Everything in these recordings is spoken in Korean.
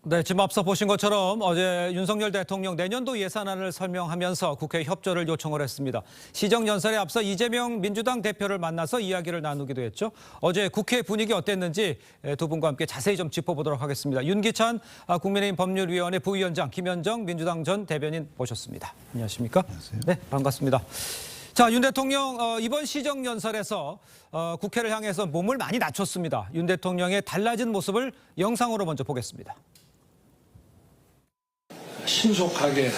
네, 지금 앞서 보신 것처럼 어제 윤석열 대통령 내년도 예산안을 설명하면서 국회 협조를 요청을 했습니다. 시정연설에 앞서 이재명 민주당 대표를 만나서 이야기를 나누기도 했죠. 어제 국회 분위기 어땠는지 두 분과 함께 자세히 좀 짚어보도록 하겠습니다. 윤기찬 국민의힘 법률위원회 부위원장, 김현정 민주당 전 대변인 모셨습니다. 안녕하십니까? 안녕하세요. 네, 반갑습니다. 자, 윤 대통령 이번 시정연설에서 국회를 향해서 몸을 많이 낮췄습니다. 윤 대통령의 달라진 모습을 영상으로 먼저 보겠습니다. 신속하게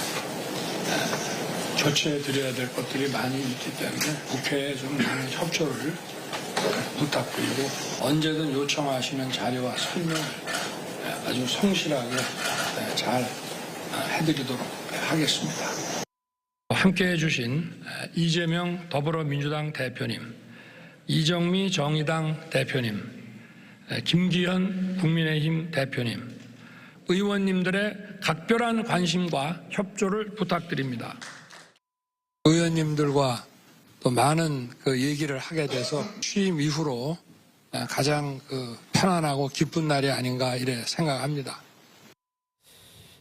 조치해 드려야 될 것들이 많이 있기 때문에 국회에 좀 많은 협조를 부탁드리고 언제든 요청하시는 자료와 설명을 아주 성실하게 잘 해드리도록 하겠습니다. 함께해 주신 이재명 더불어민주당 대표님, 이정미 정의당 대표님, 김기현 국민의힘 대표님, 의원님들의 각별한 관심과 협조를 부탁드립니다. 의원님들과 또 많은 얘기를 하게 돼서 취임 이후로 가장 편안하고 기쁜 날이 아닌가 이래 생각합니다.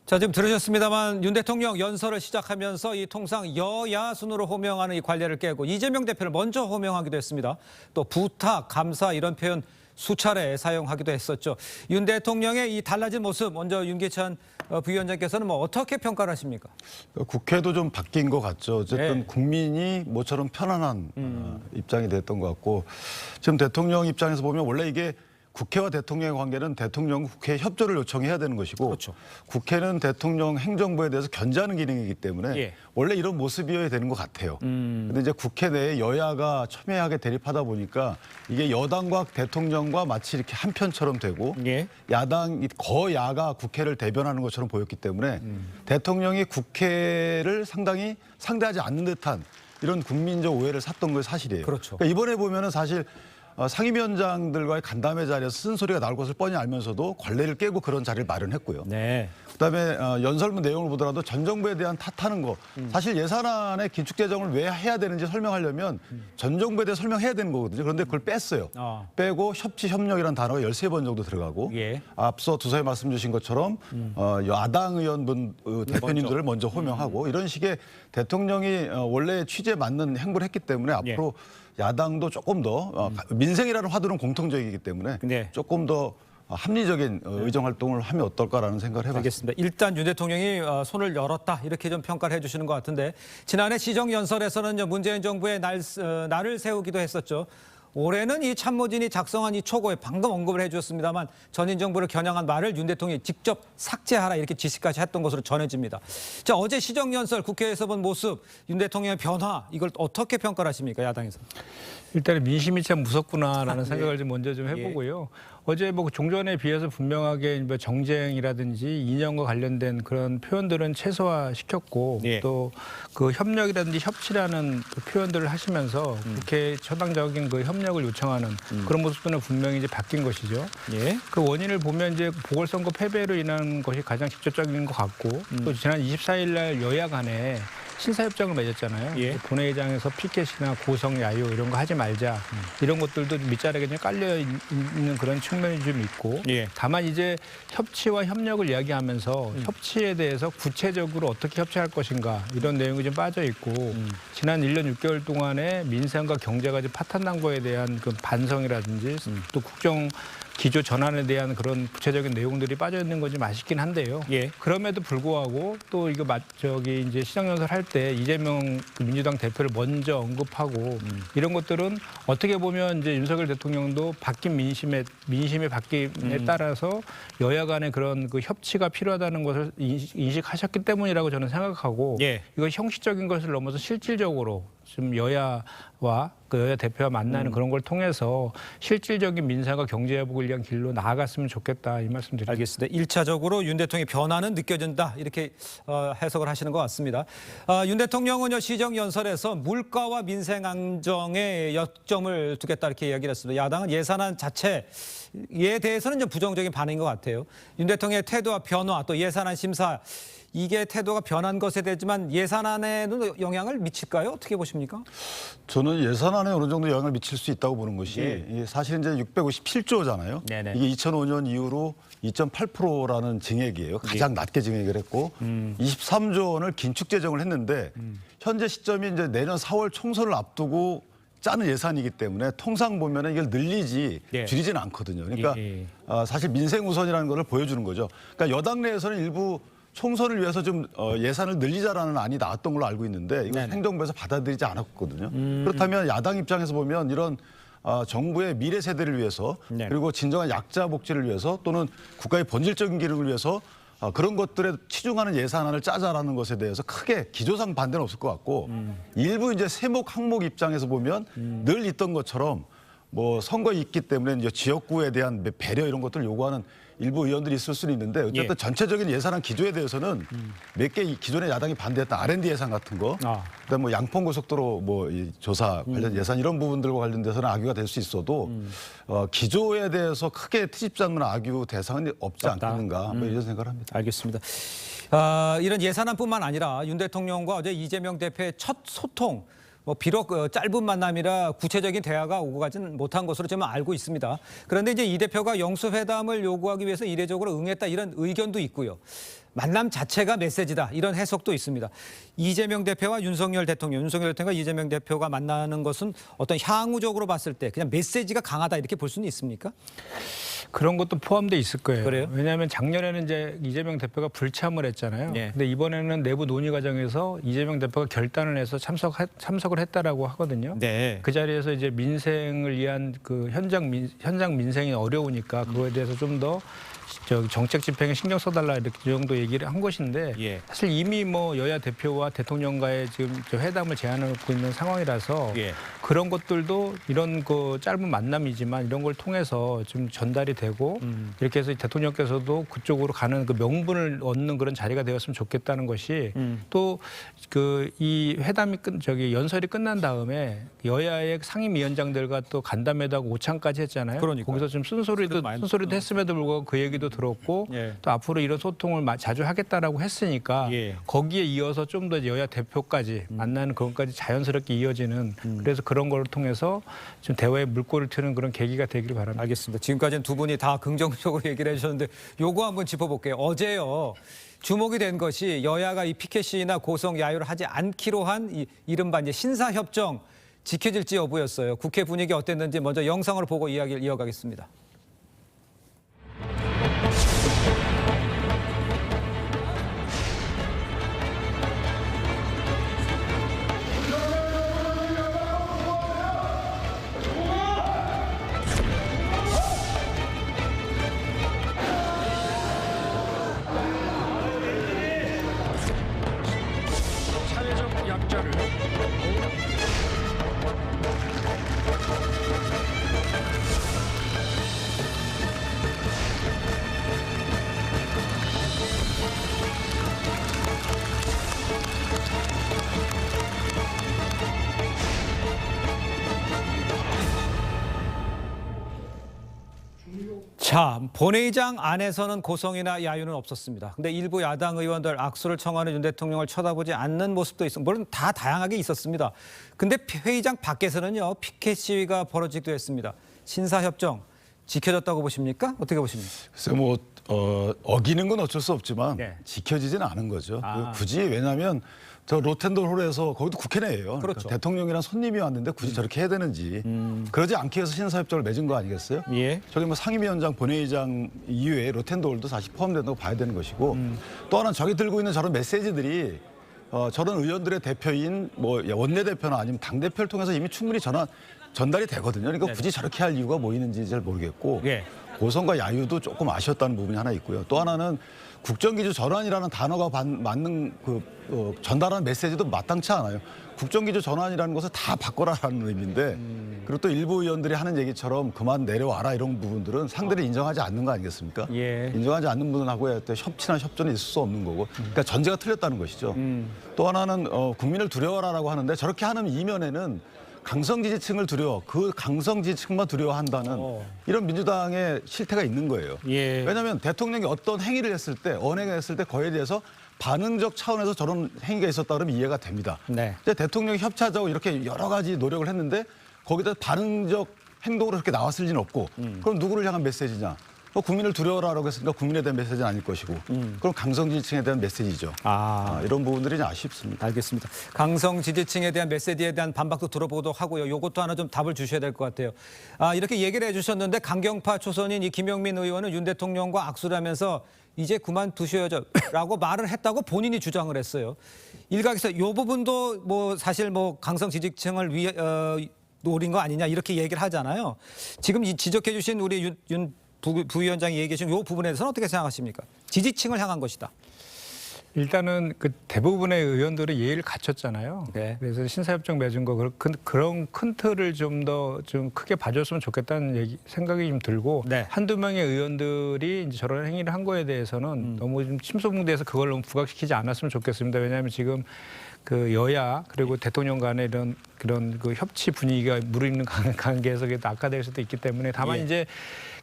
자, 지금 들으셨습니다만 윤 대통령 연설을 시작하면서 이 통상 여야 순으로 호명하는 이 관례를 깨고 이재명 대표를 먼저 호명하기도 했습니다. 또 부탁, 감사 이런 표현 수차례 사용하기도 했었죠. 윤 대통령의 이 달라진 모습 먼저 윤기찬 부위원장께서는 어떻게 평가를 하십니까? 국회도 좀 바뀐 것 같죠. 어쨌든 네. 국민이 모처럼 편안한 입장이 됐던 것 같고 지금 대통령 입장에서 보면 원래 이게 국회와 대통령의 관계는 대통령 국회에 협조를 요청해야 되는 것이고 그렇죠. 국회는 대통령 행정부에 대해서 견제하는 기능이기 때문에 예. 원래 이런 모습이어야 되는 것 같아요. 근데 이제 국회 내에 여야가 첨예하게 대립하다 보니까 이게 여당과 대통령과 마치 이렇게 한 편처럼 되고 예. 야당 거야가 국회를 대변하는 것처럼 보였기 때문에 대통령이 국회를 상당히 상대하지 않는 듯한 이런 국민적 오해를 샀던 게 사실이에요. 그렇죠. 그러니까 이번에 보면은 사실 상임위원장들과의 간담회 자리에서 쓴소리가 나올 것을 뻔히 알면서도 관례를 깨고 그런 자리를 마련했고요. 네. 그다음에 연설문 내용을 보더라도 전 정부에 대한 탓하는 거 사실 예산안에 긴축재정을 왜 해야 되는지 설명하려면 전 정부에 대해 설명해야 되는 거거든요. 그런데 그걸 뺐어요. 빼고 협치 협력이라는 단어가 13번 정도 들어가고 예. 앞서 두서에 말씀 주신 것처럼 야당 의원분 대표님들을 먼저 호명하고 이런 식의 대통령이 원래 취지에 맞는 행보를 했기 때문에 앞으로 야당도 조금 더 민생이라는 화두는 공통적이기 때문에 네. 조금 더 합리적인 의정 활동을 하면 어떨까라는 생각을 해봤습니다. 알겠습니다. 일단 윤 대통령이 손을 열었다 이렇게 좀 평가를 해주시는 것 같은데 지난해 시정연설에서는 문재인 정부의 날을 세우기도 했었죠. 올해는 이 참모진이 작성한 이 초고에 방금 언급을 해주셨습니다만 전임 정부를 겨냥한 말을 윤 대통령이 직접 삭제하라 이렇게 지시까지 했던 것으로 전해집니다. 자, 어제 시정연설 국회에서 본 모습, 윤 대통령의 변화 이걸 어떻게 평가를 하십니까, 야당에서? 일단은 민심이 참 무섭구나라는 생각을 좀 먼저 좀 해보고요. 어제 종전에 비해서 분명하게 정쟁이라든지 이념과 관련된 그런 표현들은 최소화시켰고 또 그 협력이라든지 협치라는 그 표현들을 하시면서 국회 처방적인 그 협력을 요청하는 그런 모습들은 분명히 이제 바뀐 것이죠. 그 원인을 보면 이제 보궐선거 패배로 인한 것이 가장 직접적인 것 같고 또 지난 24일 날 여야 간에 신사협정을 맺었잖아요. 본회의장에서 피켓이나 고성 야유 이런 거 하지 말자. 이런 것들도 밑자락에 좀 깔려 있는 그런 측면이 좀 있고 다만 이제 협치와 협력을 이야기하면서 협치에 대해서 구체적으로 어떻게 협치할 것인가 이런 내용이 좀 빠져 있고 지난 1년 6개월 동안에 민생과 경제가 좀 파탄난 거에 대한 그 반성이라든지 또 국정 기조 전환에 대한 그런 구체적인 내용들이 빠져 있는 건 좀 아쉽긴 한데요. 그럼에도 불구하고 또 이거 이제 시정연설 할 때 이재명 민주당 대표를 먼저 언급하고 이런 것들은 어떻게 보면 이제 윤석열 대통령도 바뀐 민심의 바뀜에 따라서 여야 간의 그런 그 협치가 필요하다는 것을 인식하셨기 때문이라고 저는 생각하고 이거 형식적인 것을 넘어서 실질적으로 지금 여야와 그 여야 대표와 만나는 그런 걸 통해서 실질적인 민생과 경제 회복을 위한 길로 나아갔으면 좋겠다 이 말씀 드립니다. 알겠습니다. 1차적으로 윤 대통령의 변화는 느껴진다 이렇게 해석을 하시는 것 같습니다. 윤 대통령은 시정연설에서 물가와 민생 안정에 역점을 두겠다 이렇게 이야기를 했습니다. 야당은 예산안 자체에 대해서는 좀 부정적인 반응인 것 같아요. 윤 대통령의 태도와 변화 또 예산안 심사 이게 태도가 변한 것에 대해서만 예산안에는 영향을 미칠까요? 어떻게 보십니까? 저는 예산안 현안에 어느 정도 영향을 미칠 수 있다고 보는 것이 이 사실 이제 657조잖아요. 네네. 이게 2005년 이후로 2.8%라는 증액이에요. 가장 낮게 증액을 했고 23조 원을 긴축 재정을 했는데 현재 시점이 이제 내년 4월 총선을 앞두고 짜는 예산이기 때문에 통상 보면은 이걸 늘리지 예. 줄이지는 않거든요. 그러니까 예. 사실 민생 우선이라는 것을 보여주는 거죠. 그러니까 여당 내에서는 일부 총선을 위해서 좀 예산을 늘리자라는 안이 나왔던 걸로 알고 있는데 이거 네네. 행정부에서 받아들이지 않았거든요. 그렇다면 야당 입장에서 보면 이런 정부의 미래 세대를 위해서 네. 그리고 진정한 약자 복지를 위해서 또는 국가의 본질적인 기능을 위해서 그런 것들에 치중하는 예산안을 짜자라는 것에 대해서 크게 기조상 반대는 없을 것 같고 일부 이제 세목 항목 입장에서 보면 늘 있던 것처럼 뭐 선거에 있기 때문에 이제 지역구에 대한 배려 이런 것들을 요구하는 일부 의원들이 있을 수는 있는데 어쨌든 예. 전체적인 예산안 기조에 대해서는 몇 개 기존에 야당이 반대했던 R&D 예산 같은 거, 그다음 뭐 양평고속도로 뭐 이 조사 관련 예산 이런 부분들과 관련돼서는 악유가 될 수 있어도 기조에 대해서 크게 트집지 않는 악유 대상은 없지 없다. 않겠는가 뭐 이런 생각을 합니다. 알겠습니다. 이런 예산안뿐만 아니라 윤 대통령과 어제 이재명 대표의 첫 소통, 뭐 비록 짧은 만남이라 구체적인 대화가 오고 가진 못한 것으로 저는 알고 있습니다. 그런데 이제 이 대표가 영수회담을 요구하기 위해서 이례적으로 응했다 이런 의견도 있고요. 만남 자체가 메시지다 이런 해석도 있습니다. 이재명 대표와 윤석열 대통령과 이재명 대표가 만나는 것은 어떤 향후적으로 봤을 때 그냥 메시지가 강하다 이렇게 볼 수는 있습니까? 그런 것도 포함돼 있을 거예요. 그래요? 왜냐하면 작년에는 이제 이재명 대표가 불참을 했잖아요. 예. 근데 이번에는 내부 논의 과정에서 이재명 대표가 결단을 해서 참석을 했다라고 하거든요. 네. 그 자리에서 이제 민생을 위한 그 현장 민생이 어려우니까 그거에 대해서 좀 더 정책 집행에 신경 써달라 이렇게 이 정도 얘기를 한 것인데 예. 사실 이미 뭐 여야 대표와 대통령과의 지금 회담을 제안하고 있는 상황이라서 예. 그런 것들도 이런 그 짧은 만남이지만 이런 걸 통해서 좀 전달이 되고 이렇게 해서 대통령께서도 그쪽으로 가는 그 명분을 얻는 그런 자리가 되었으면 좋겠다는 것이 또 그 이 회담이 연설이 끝난 다음에 여야의 상임위원장들과 또 간담회도 오찬까지 했잖아요. 그러니까요. 거기서 좀 쓴소리도 했음에도 불구하고 그 얘기도 들었고 예. 또 앞으로 이런 소통을 자주 하겠다라고 했으니까 예. 거기에 이어서 좀 더 여야 대표까지 만나는 그것까지 자연스럽게 이어지는 그래서 그런 걸 통해서 좀 대화의 물꼬를 트는 그런 계기가 되기를 바랍니다. 알겠습니다. 지금까지는 두 분이 다 긍정적으로 얘기를 해주셨는데 요거 한번 짚어볼게요. 어제요. 주목이 된 것이 여야가 이 피켓 시위나 고성 야유를 하지 않기로 한 이 이른바 이제 신사협정 지켜질지 여부였어요. 국회 분위기 어땠는지 먼저 영상을 보고 이야기를 이어가겠습니다. 사회적 약자를 자, 본회의장 안에서는 고성이나 야유는 없었습니다. 근데 일부 야당 의원들 악수를 청하는 윤 대통령을 쳐다보지 않는 모습도 있었고, 물론 다 다양하게 있었습니다. 근데 회의장 밖에서는요, 피켓 시위가 벌어지기도 했습니다. 신사협정 지켜졌다고 보십니까? 어떻게 보십니까? 글쎄 뭐 어기는 건 어쩔 수 없지만 네. 지켜지지는 않은 거죠. 아. 굳이 왜냐하면 저 로텐돌 홀에서 거기도 국회 내예요. 그렇죠. 그러니까 대통령이랑 손님이 왔는데 굳이 저렇게 해야 되는지 그러지 않기 위해서 신사협정을 맺은 거 아니겠어요? 예. 저기 뭐 상임위원장, 본회의장 이외에 로텐돌도 사실 포함된다고 봐야 되는 것이고 또 하나는 저기 들고 있는 저런 메시지들이 저런 의원들의 대표인 뭐 원내대표나 아니면 당대표를 통해서 이미 충분히 전달이 되거든요. 그러니까 굳이 저렇게 할 이유가 뭐 있는지 잘 모르겠고 예. 고성과 야유도 조금 아쉬웠다는 부분이 하나 있고요. 또 하나는 국정기조 전환이라는 단어가 맞는 전달하는 메시지도 마땅치 않아요. 국정기조 전환이라는 것을 다 바꿔라라는 의미인데 그리고 또 일부 의원들이 하는 얘기처럼 그만 내려와라 이런 부분들은 상대를 인정하지 않는 거 아니겠습니까? 예. 인정하지 않는 분하고의 협치나 협조는 있을 수 없는 거고 그러니까 전제가 틀렸다는 것이죠. 또 하나는 국민을 두려워하라고 하는데 저렇게 하는 이면에는 강성 지지층을 두려워 그 강성 지지층만 두려워한다는 이런 민주당의 실태가 있는 거예요. 예. 왜냐하면 대통령이 어떤 행위를 했을 때 언행을 했을 때 거기에 대해서 반응적 차원에서 저런 행위가 있었다 그러면 이해가 됩니다. 네. 이제 대통령이 협치하자고 이렇게 여러 가지 노력을 했는데 거기다 반응적 행동으로 그렇게 나왔을 리는 없고 그럼 누구를 향한 메시지냐? 국민을 두려워라고 했으니까 국민에 대한 메시지는 아닐 것이고 그럼 강성 지지층에 대한 메시지죠. 이런 부분들이 좀 아쉽습니다. 알겠습니다. 강성 지지층에 대한 메시지에 대한 반박도 들어보도록 하고요. 이것도 하나 좀 답을 주셔야 될 것 같아요. 이렇게 얘기를 해주셨는데 강경파 초선인 이 김용민 의원은 윤 대통령과 악수를 하면서 이제 그만두셔야죠라고 말을 했다고 본인이 주장을 했어요. 일각에서 이 부분도 뭐 사실 뭐 강성 지지층을 노린 거 아니냐 이렇게 얘기를 하잖아요. 지금 이 지적해 주신 우리 윤 부위원장이 얘기해 주신 이 부분에 대해서는 어떻게 생각하십니까? 지지층을 향한 것이다. 일단은 그 대부분의 의원들이 예의를 갖췄잖아요. 네. 그래서 신사협정 맺은 거 그런 큰 틀을 좀 더 좀 크게 봐줬으면 좋겠다는 생각이 좀 들고 네. 한두 명의 의원들이 이제 저런 행위를 한 거에 대해서는 너무 좀 침소봉대해서 그걸 너무 부각시키지 않았으면 좋겠습니다. 왜냐하면 지금 그 여야 그리고 대통령 간의 그런 그 협치 분위기가 무르익는 관계에서 악화될 수도 있기 때문에 다만 이제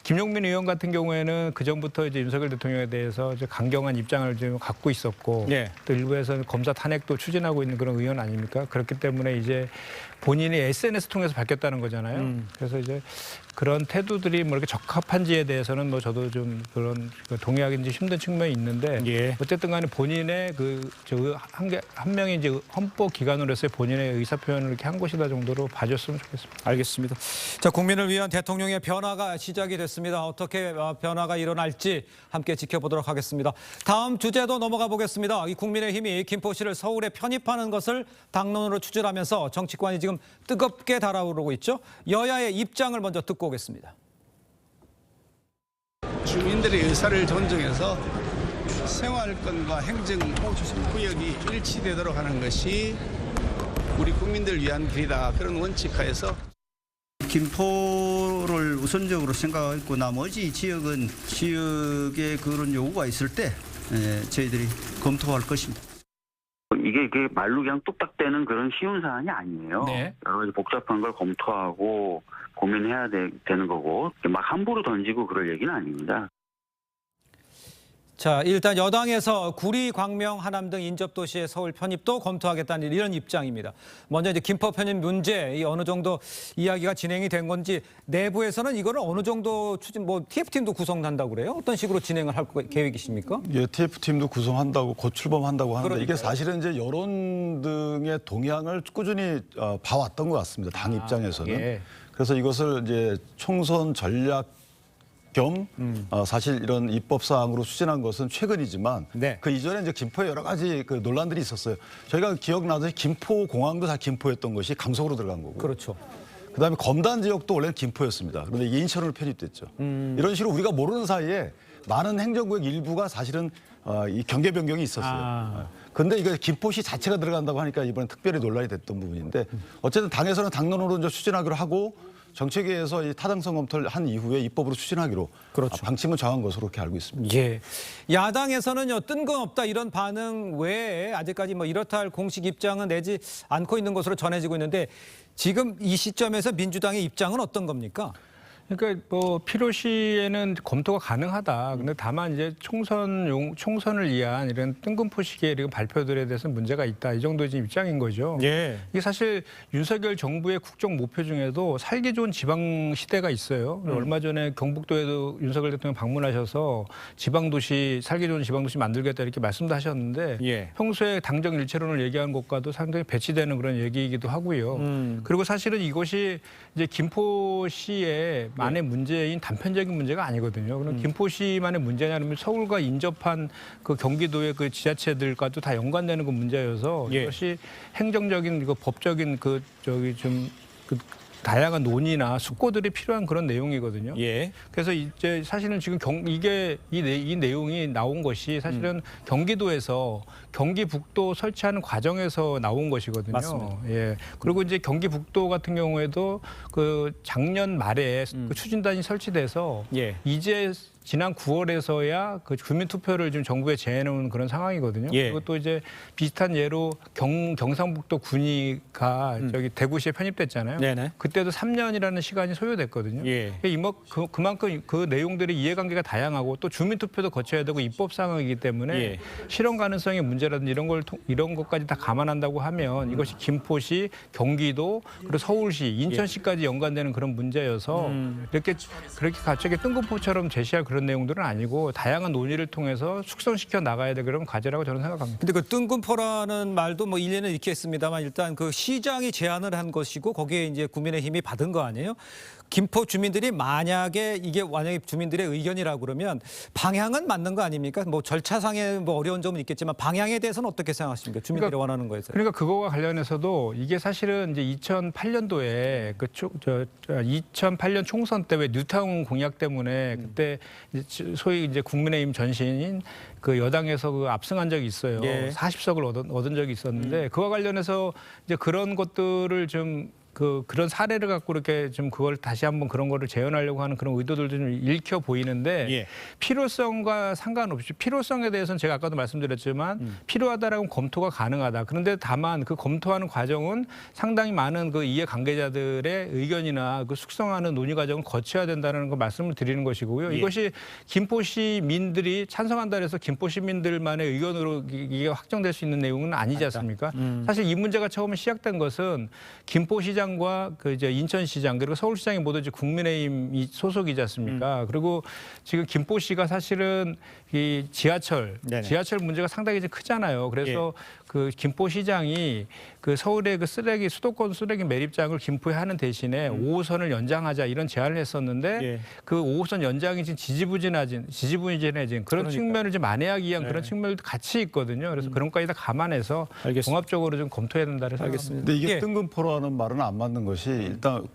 김용민 의원 같은 경우에는 그 전부터 이제 윤석열 대통령에 대해서 이제 강경한 입장을 좀 갖고 있었고 또 일부에서는 검사 탄핵도 추진하고 있는 그런 의원 아닙니까? 그렇기 때문에 이제 본인이 SNS 통해서 밝혔다는 거잖아요. 그래서 이제 그런 태도들이 뭐 이렇게 적합한지에 대해서는 뭐 저도 좀 그런 동의하기 힘든 측면이 있는데 어쨌든 간에 본인의 한 명이 이제 헌법 기관으로서의 본인의 의사 표현을 이렇게 한 것이다 정도로 봐줬으면 좋겠습니다. 알겠습니다. 자, 국민을 위한 대통령의 변화가 시작이 됐습니다. 어떻게 변화가 일어날지 함께 지켜보도록 하겠습니다. 다음 주제도 넘어가 보겠습니다. 이 국민의힘이 김포시를 서울에 편입하는 것을 당론으로 추진하면서 정치권이 지금 뜨겁게 달아오르고 있죠. 여야의 입장을 먼저 듣고 오겠습니다. 주민들의 의사를 존중해서 생활권과 행정구역이 일치되도록 하는 것이 우리 국민들을 위한 길이다. 그런 원칙하에서 김포를 우선적으로 생각하고 나머지 지역은 지역에 그런 요구가 있을 때 저희들이 검토할 것입니다. 이게 말로 그냥 뚝딱대는 그런 쉬운 사안이 아니에요. 여러 가지 복잡한 걸 검토하고 고민해야 되는 거고 막 함부로 던지고 그럴 얘기는 아닙니다. 자, 일단 여당에서 구리, 광명, 하남 등 인접도시의 서울 편입도 검토하겠다는 이런 입장입니다. 먼저 이제 김포 편입 문제 어느 정도 이야기가 진행이 된 건지 내부에서는 이거를 어느 정도 추진 TF팀도 구성한다고 그래요? 어떤 식으로 진행을 할 계획이십니까? 예, TF팀도 구성한다고 곧 출범한다고 하는데 그러니까요. 이게 사실은 이제 여론 등의 동향을 꾸준히 봐왔던 것 같습니다. 당 입장에서는. 그래서 이것을 이제 총선 전략 겸 사실 이런 입법 사항으로 추진한 것은 최근이지만 그 이전에 이제 김포에 여러 가지 그 논란들이 있었어요. 저희가 기억나듯이 김포 공항도 다 김포였던 것이 강석으로 들어간 거고. 그렇죠. 그다음에 검단 지역도 원래는 김포였습니다. 그런데 이게 인천으로 편입됐죠. 이런 식으로 우리가 모르는 사이에 많은 행정구역 일부가 사실은 이 경계 변경이 있었어요. 근데 이거 김포시 자체가 들어간다고 하니까 이번에 특별히 논란이 됐던 부분인데 어쨌든 당에서는 당론으로 이제 추진하기로 하고 정책위에서 이 타당성 검토를 한 이후에 입법으로 추진하기로 방침을 정한 것으로 그렇게 알고 있습니다. 예. 야당에서는요, 뜬금없다 이런 반응 외에 아직까지 뭐 이렇다 할 공식 입장은 내지 않고 있는 것으로 전해지고 있는데 지금 이 시점에서 민주당의 입장은 어떤 겁니까? 그러니까 뭐 필요시에는 검토가 가능하다. 근데 다만 이제 총선을 위한 이런 뜬금포식의 이런 발표들에 대해서 문제가 있다. 이 정도의 지금 입장인 거죠. 이게 사실 윤석열 정부의 국정 목표 중에도 살기 좋은 지방 시대가 있어요. 얼마 전에 경북도에도 윤석열 대통령 방문하셔서 지방도시 살기 좋은 지방도시 만들겠다 이렇게 말씀도 하셨는데 평소에 당정 일체론을 얘기한 것과도 상당히 배치되는 그런 얘기이기도 하고요. 그리고 사실은 이것이 이제 김포시의 만의 문제인 단편적인 문제가 아니거든요. 그럼 김포시만의 문제냐면 서울과 인접한 그 경기도의 그 지자체들과도 다 연관되는 그 문제여서 이것이 행정적인 법적인 다양한 논의나 숙고들이 필요한 그런 내용이거든요. 그래서 이제 사실은 지금 이 내용이 나온 것이 사실은 경기도에서 경기북도 설치하는 과정에서 나온 것이거든요. 맞습니다. 그리고 이제 경기북도 같은 경우에도 그 작년 말에 그 추진단이 설치돼서 이제 지난 9월에서야 그 주민 투표를 지금 정부에 제해놓은 그런 상황이거든요. 예. 그리고 또 이제 비슷한 예로 경상북도 군위가 저기 대구시에 편입됐잖아요. 네네. 그때도 3년이라는 시간이 소요됐거든요. 예. 그만큼 그 내용들의 이해관계가 다양하고 또 주민 투표도 거쳐야 되고 입법 상황이기 때문에 예. 실현 가능성의 문제라든지 이런 것까지 다 감안한다고 하면 이것이 김포시, 경기도, 그리고 서울시, 인천시까지 연관되는 그런 문제여서 그렇게 갑자기 뜬금포처럼 제시할 그런 내용들은 아니고 다양한 논의를 통해서 숙성시켜 나가야 될 그런 과제라고 저는 생각합니다. 근데 그 뜬금포라는 말도 뭐 일리는 있겠습니다만 일단 그 시장이 제안을 한 것이고 거기에 이제 국민의힘이 받은 거 아니에요? 김포 주민들이 만약에 주민들의 의견이라고 그러면 방향은 맞는 거 아닙니까? 뭐 절차상의 뭐 어려운 점은 있겠지만 방향에 대해서는 어떻게 생각하십니까? 주민들이 원하는 거에서. 그러니까 그거와 관련해서도 이게 사실은 이제 2008년도에 2008년 총선 때 왜 뉴타운 공약 때문에 그때 이제 소위 이제 국민의힘 전신인 그 여당에서 그 압승한 적이 있어요. 예. 40석을 얻은 적이 있었는데 그와 관련해서 이제 그런 것들을 좀 그런 사례를 갖고 이렇게 좀 그걸 다시 한번 그런 거를 재현하려고 하는 그런 의도들도 좀 읽혀 보이는데 예. 필요성과 상관없이 필요성에 대해서는 제가 아까도 말씀드렸지만 필요하다라고 검토가 가능하다. 그런데 다만 그 검토하는 과정은 상당히 많은 그 이해 관계자들의 의견이나 그 숙성하는 논의 과정을 거쳐야 된다는 거 말씀을 드리는 것이고요. 예. 이것이 김포시민들이 찬성한다 해서 김포시민들만의 의견으로 이게 확정될 수 있는 내용은 아니지 않습니까? 사실 이 문제가 처음에 시작된 것은 김포시장 과 그 이제 인천시장 그리고 서울시장이 모두 이제 국민의힘 소속이지 않습니까? 그리고 지금 김포시가 사실은 이 지하철 문제가 상당히 이제 크잖아요. 그래서 그 김포시장이 그 서울의 그 수도권 쓰레기 매립장을 김포에 하는 대신에 5호선을 연장하자 이런 제안을 했었는데 그 5호선 연장이 지금 지지부진해진 그런 측면을 좀 만회하기 위한 그런 측면도 같이 있거든요. 그래서 그런 것까지 다 감안해서 종합적으로 좀 검토해야 된다고 생각합니다. 근데 이게 예. 뜬금포라는 말은 안 맞는 것이 일단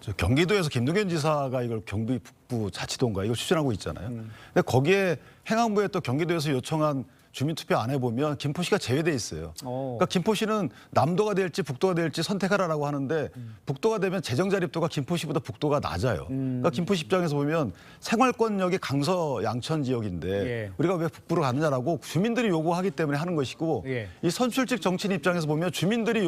저 경기도에서 김동연 지사가 이걸 경기 북부 자치도인가 이거 추진하고 있잖아요. 근데 거기에 행안부에 또 경기도에서 요청한 주민투표 안 해보면 김포시가 제외돼 있어요. 그러니까 김포시는 남도가 될지 북도가 될지 선택하라라고 하는데 북도가 되면 재정 자립도가 김포시보다 북도가 낮아요. 그러니까 김포시 입장에서 보면 생활권역이 강서 양천 지역인데 우리가 왜 북부로 가느냐라고 주민들이 요구하기 때문에 하는 것이고 이 선출직 정치인 입장에서 보면 주민들이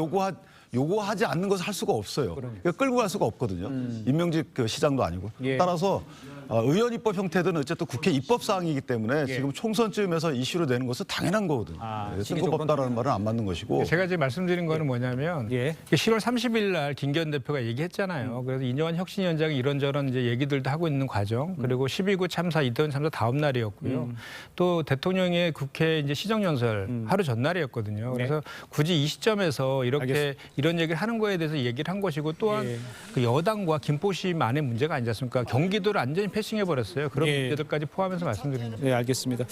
요구하지 않는 것을 할 수가 없어요. 그러니까 끌고 갈 수가 없거든요. 임명직 그 시장도 아니고. 따라서 의원 입법 형태든 어쨌든 국회 입법 사항이기 때문에 지금 총선쯤에서 이슈로 내는 것은 당연한 거거든요. 뜬금없다라는 말은 안 맞는 것이고. 제가 지금 말씀드린 거는 뭐냐면 10월 30일 날 김기현 대표가 얘기했잖아요. 그래서 이뇨한 혁신위원장이 이런저런 이제 얘기들도 하고 있는 과정 그리고 12구 참사 이태원 참사 다음 날이었고요. 또 대통령의 국회 이제 시정연설 하루 전날이었거든요. 그래서 굳이 이 시점에서 이렇게 이런 얘기를 하는 거에 대해서 얘기를 한 것이고 또한 그 여당과 김포시만의 문제가 아니지 않습니까? 경기도를 완전히 패싱해버렸어요. 그런 문제들까지 포함해서 말씀드립니다. 네, 알겠습니다.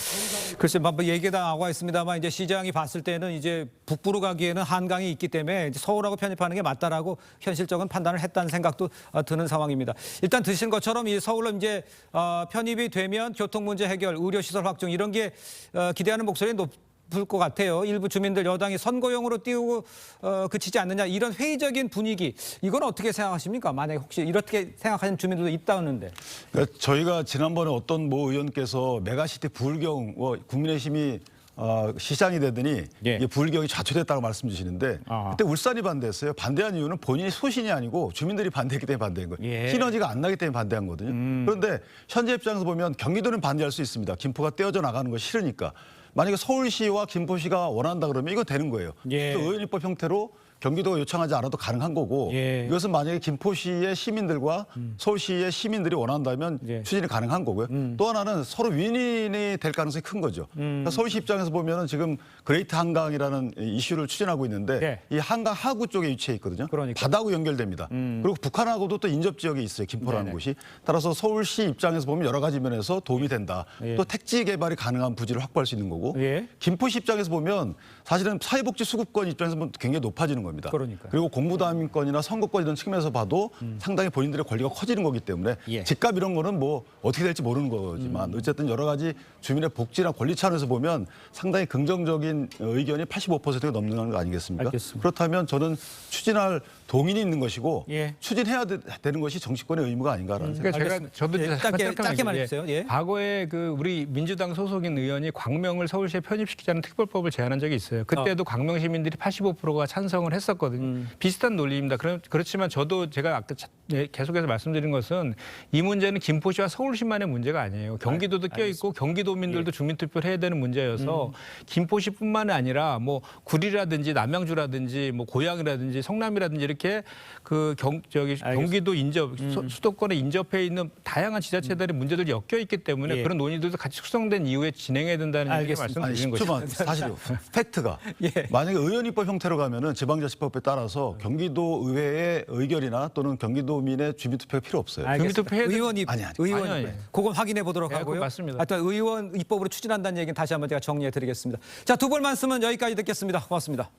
글쎄, 뭐 얘기가 나와 있습니다만 이제 시장이 봤을 때는 이제 북부로 가기에는 한강이 있기 때문에 이제 서울하고 편입하는 게 맞다라고 현실적인 판단을 했다는 생각도 드는 상황입니다. 일단 드신 것처럼 이 서울로 이제 편입이 되면 교통 문제 해결, 의료시설 확충 이런 게 기대하는 목소리는 높을 것 같아요. 일부 주민들 여당이 선거용으로 띄우고 그치지 않느냐 이런 회의적인 분위기 이건 어떻게 생각하십니까? 만약에 혹시 이렇게 생각하는 주민들도 있다는데. 그러니까 저희가 지난번에 어떤 모 의원께서 메가시티 부울경 국민의힘이 시장이 되더니 이게 부울경이 좌초됐다고 말씀 주시는데 그때 울산이 반대했어요. 반대한 이유는 본인이 소신이 아니고 주민들이 반대했기 때문에 반대한 거예요. 시너지가 안 나기 때문에 반대한 거거든요. 그런데 현재 입장에서 보면 경기도는 반대할 수 있습니다. 김포가 떼어져 나가는 거 싫으니까. 만약에 서울시와 김포시가 원한다 그러면 이거 되는 거예요. 또 의원입법 형태로 경기도가 요청하지 않아도 가능한 거고 이것은 만약에 김포시의 시민들과 서울시의 시민들이 원한다면 추진이 가능한 거고요. 또 하나는 서로 윈윈이 될 가능성이 큰 거죠. 그러니까 서울시 입장에서 보면은 지금 그레이트 한강이라는 이슈를 추진하고 있는데 이 한강 하구 쪽에 위치해 있거든요. 바다하고 연결됩니다. 그리고 북한하고도 또 인접 지역에 있어요. 김포라는 곳이. 따라서 서울시 입장에서 보면 여러 가지 면에서 도움이 된다. 또 택지 개발이 가능한 부지를 확보할 수 있는 거고 김포시 입장에서 보면 사실은 사회복지 수급권 입장에서 보면 굉장히 높아지는 겁니다. 겁니다. 그러니까요. 그리고 공무담임권이나 선거권 이런 측면에서 봐도 상당히 본인들의 권리가 커지는 거기 때문에 예. 집값 이런 거는 뭐 어떻게 될지 모르는 거지만 어쨌든 여러 가지 주민의 복지나 권리 차원에서 보면 상당히 긍정적인 의견이 85%가 넘는 거 아니겠습니까? 알겠습니다. 그렇다면 저는 추진할 동인이 있는 것이고 예. 추진해야 되는 것이 정치권의 의무가 아닌가라는 생각이 그러니까 제가 저도 예, 잠깐 짧게 설명드릴게요. 말해주세요. 예. 과거에 그 우리 민주당 소속인 의원이 광명을 서울시에 편입시키자는 특별법을 제안한 적이 있어요. 그때도 광명 시민들이 85%가 찬성을 했었거든요. 비슷한 논리입니다. 그렇지만 저도 제가 아까 계속해서 말씀드린 것은 이 문제는 김포시와 서울시만의 문제가 아니에요. 경기도도 껴있고 경기도민들도 주민투표를 해야 되는 문제여서 김포시뿐만 아니라 뭐 구리라든지 남양주라든지 뭐 고양이라든지 성남이라든지 이렇게 그 경기도 인접 수도권에 인접해 있는 다양한 지자체들의 문제들이 엮여 있기 때문에 예. 그런 논의들도 같이 숙성된 이후에 진행해야 된다는 얘기를 알겠습니다. 아니, 말씀드리는 것이죠. 10초만 사실요. 팩트가 예. 만약에 의원입법 형태로 가면은 지방자치법에 따라서 경기도 의회의 의결이나 또는 경기도민의 주민투표가 필요 없어요. 알겠습니다. 해야 돼- 의원이 아니. 의원 아니. 그건 확인해 보도록 네, 하고요. 그거 맞습니다. 하여튼 의원 입법으로 추진한다는 얘기는 다시 한번 제가 정리해 드리겠습니다. 자, 두 분 말씀은 여기까지 듣겠습니다. 고맙습니다.